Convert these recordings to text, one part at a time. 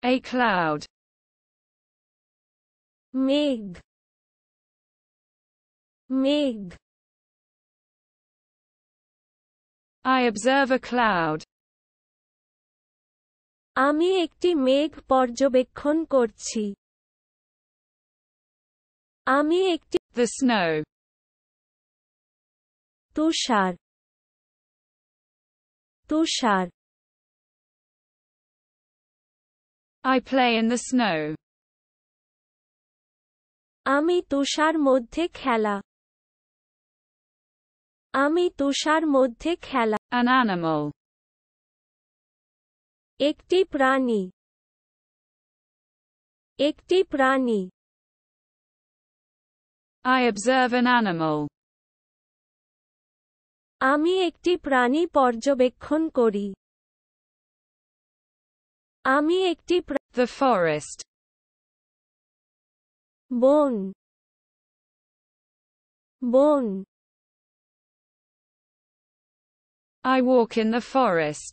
A cloud. মেঘ, মেঘ। I observe a cloud. আমি একটি মেঘ পর্যবেক্ষণ করছি। আমি একটি The snow. Tushar, Tushar. I play in the snow. আমি তুষার মধ্যে খেলা। আমি তুষার মধ্যে খেলা। An animal. একটি প্রাণী, একটি প্রাণী। I observe an animal. আমি একটি প্রাণী পর্যবেক্ষণ করি। আমি একটি The forest. বন, বন। I walk in the forest.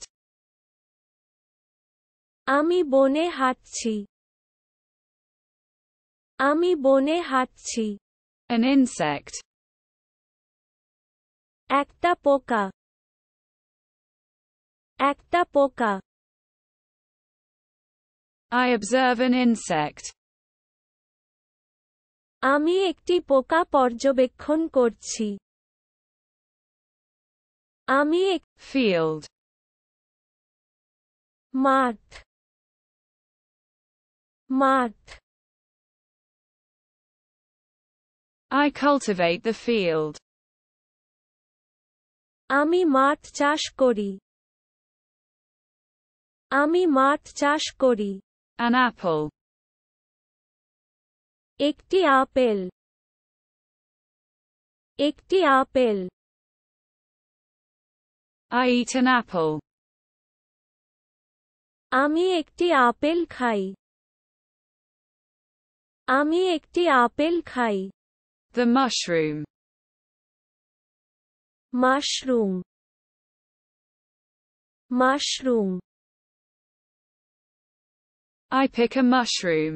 আমি বনে হাঁটছি। আমি বনে হাঁটছি। An insect. একটা পোকা, একটা পোকা। I observe an insect. আমি একটি পোকা পর্যবেক্ষণ করছি। আমি Field. মাঠ, মাঠ। I cultivate the field. আমি মাঠ চাষ করি। আমি মাঠ চাষ করি। An apple. একটি আপেল, একটি apple. I eat an apple. আমি একটি আপেল খাই। আমি একটি আপেল খাই। The mushroom. Mushroom, mushroom. I pick a mushroom.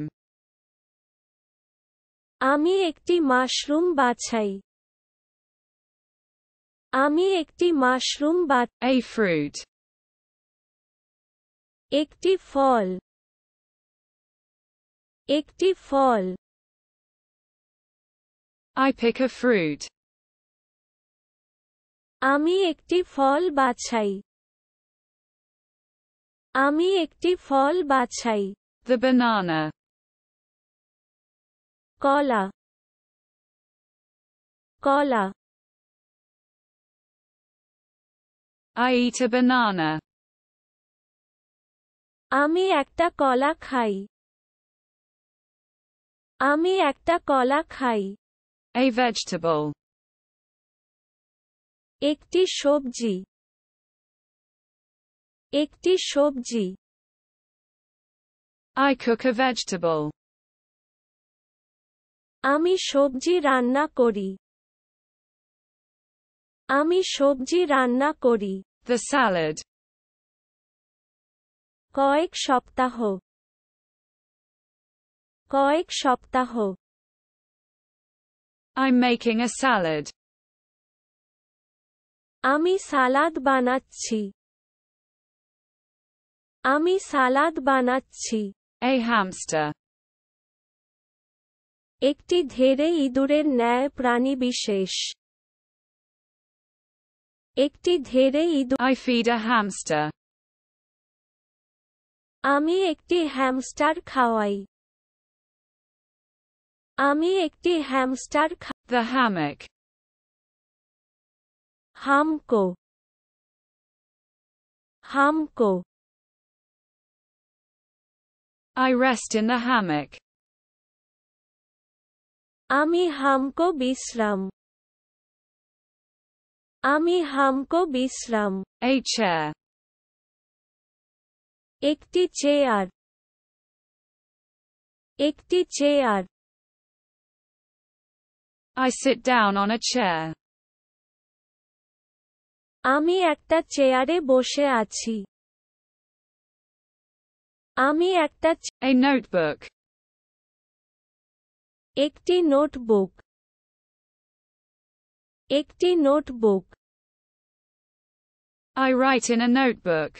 আমি একটি মাশরুম বাছাই। আমি একটি মাশরুম A fruit. একটি ফল, একটি ফল। I pick a fruit. আমি একটি ফল বাছাই। আমি একটি ফল বাছাই। The banana. কলা, কলা। I eat a banana. আমি একটা কলা খাই। আমি একটা কলা খাই। A vegetable. একটি সবজি, একটি সবজি। I cook a vegetable. আমি সবজি রান্না করি। আমি সবজি রান্না করি। The salad. কয়েক সপ্তাহ, কয়েক সপ্তাহ। I'm making a salad. আমি সালাদ বানাচ্ছি। আমি সালাদ বানাচ্ছি। A hamster. একটি ধেড়ে ইঁদুরের ন্যায় প্রাণীবিশেষ। একটি ধেড়ে ইঁদুর। I feed a hamster. আমি একটি হ্যামস্টার খাওয়াই। আমি একটি hamster The hammock. Hamko, Hamko. I rest in the hammock. আমি হামকো বিশ্রাম। আমি হামকো বিশ্রাম। A chair. একটি চেয়ার, একটি chair. I sit down on a chair. আমি একটা চেয়ারে বসে আছি। আমি একটা A notebook. একটি নোটবুক একটি notebook I write in a notebook.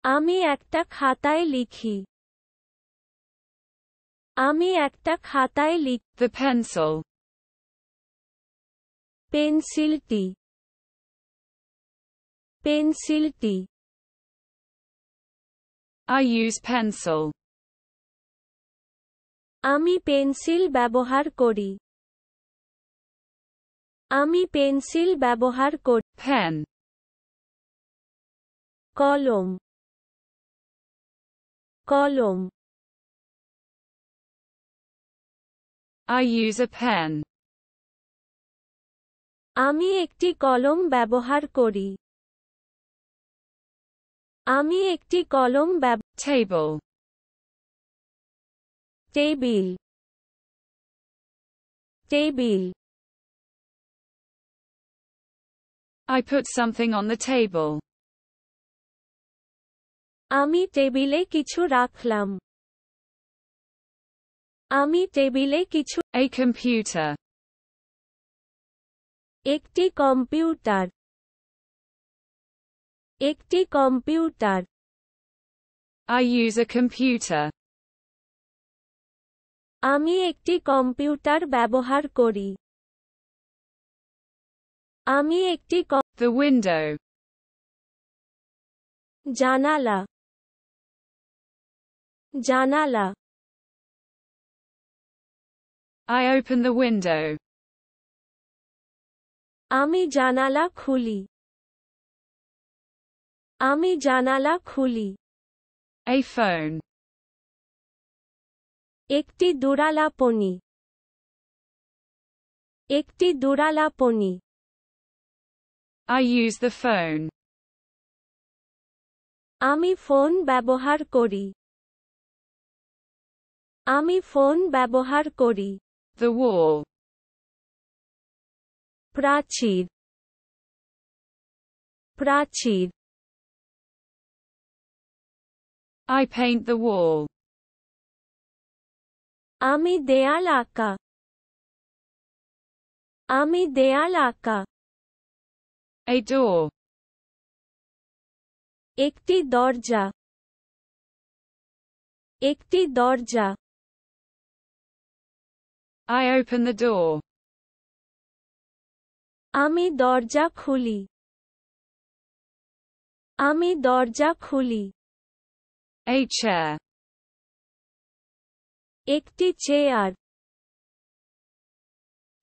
আমি একটা খাতায় লিখি আমি একটা খাতায় লিখি The pencil. পেন্সিলটি পেন্সিলটি I use pencil. আমি পেন্সিল ব্যবহার করি আমি পেন্সিল ব্যবহার করি Pen. কলম কলম I use a pen. আমি একটি কলম ব্যবহার করি আমি একটি কলম Table. Table table I put something on the table. আমি টেবিলে কিছু রাখলাম আমি টেবিলে কিছু A computer. একটি কম্পিউটার একটি computer I use a computer. আমি একটি কম্পিউটার ব্যবহার করি আমি একটি The window. জানালা জানালা I open the window. আমি জানালা খুলি আমি জানালা খুলি A phone. একটি দূরালাপনী একটি দূরালাপনী I use the phone. আমি ফোন ব্যবহার করি আমি ফোন ব্যবহার করি The wall. প্রাচীর প্রাচীর I paint the wall. আমি দেয়াল আঁকা আমি দেয়াল আঁকা A door. একটি দরজা একটি দরজা I open the door. আমি দরজা খুলি আমি দরজা খুলি A chair. একটি চেয়ার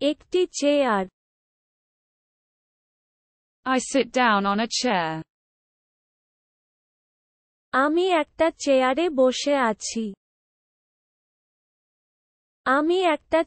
একটি chair I sit down on a chair. আমি একটা চেয়ারে বসে আছি আমি একটা